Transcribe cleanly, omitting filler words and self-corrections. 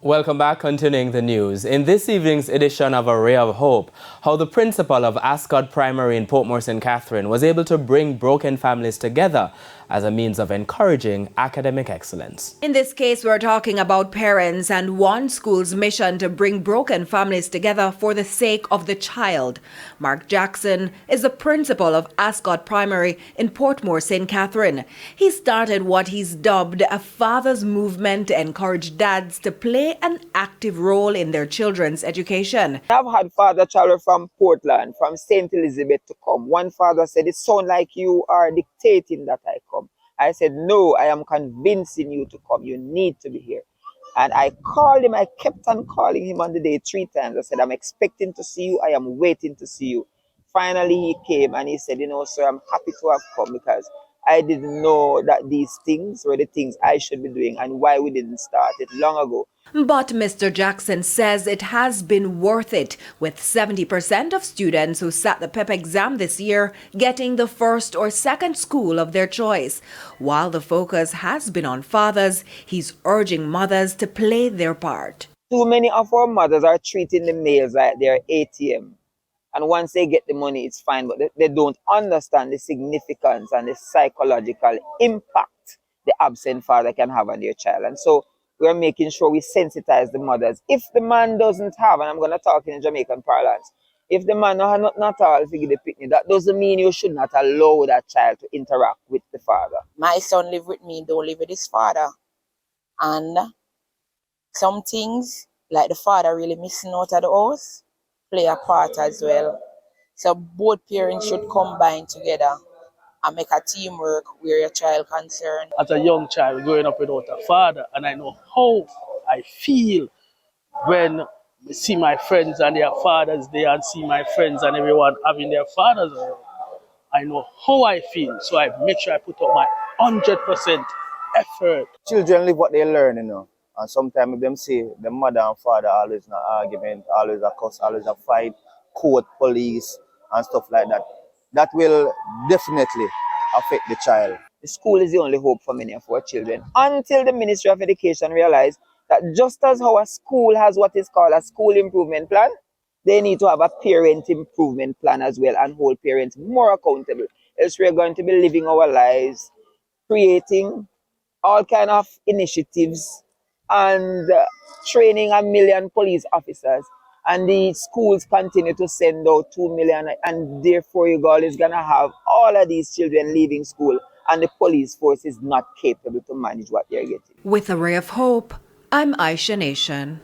Welcome back, continuing the news. In this evening's edition of A Ray of Hope, how the principal of Ascot Primary in Portmore St. Catherine was able to bring broken families together as a means of encouraging academic excellence. In this case, we're talking about parents and one school's mission to bring broken families together for the sake of the child. Mark Jackson is the principal of Ascot Primary in Portmore St. Catherine. He started what he's dubbed a father's movement to encourage dads to play an active role in their children's education. I've had father travel from Portland, from St. Elizabeth to come. One father said, "It sounds like you are dictating that I come." I said, "No, I am convincing you to come. You need to be here." And I called him. I kept on calling him on the day 3 times. I said, "I'm expecting to see you. I am waiting to see you." Finally, he came and he said, "Sir, I'm happy to have come because I didn't know that these things were the things I should be doing and why we didn't start it long ago." But Mr. Jackson says it has been worth it, with 70% of students who sat the PEP exam this year getting the first or second school of their choice. While the focus has been on fathers, he's urging mothers to play their part. Too many of our mothers are treating the males like they're ATM. And once they get the money, it's fine, but they don't understand the significance and the psychological impact the absent father can have on their child. And so we're making sure we sensitize the mothers. If the man doesn't have, and I'm going to talk in Jamaican parlance, if the man not all figure the picnic, that doesn't mean you should not allow that child to interact with the father. My son live with me, don't live with his father. And some things, like the father really missing out of the house, play a part as well. So both parents should combine together and make a teamwork where your child concerned. As a young child growing up without a father, and I know how I feel when I see my friends and their fathers there and see my friends and everyone having their fathers around. I know how I feel, so I make sure I put up my 100% effort. Children live what they learn, and sometimes them say the mother and father always in an argument, always a cuss, always a fight, court, police, and stuff like that. That will definitely affect the child. The school is the only hope for many of our children. Until the Ministry of Education realize that just as how a school has what is called a school improvement plan, they need to have a parent improvement plan as well and hold parents more accountable. Else we're going to be living our lives, creating all kind of initiatives and training 1 million police officers. And the schools continue to send out 2 million, and therefore you girl is gonna have all of these children leaving school, and the police force is not capable to manage what they're getting. With A Ray of Hope, I'm Aisha Nation.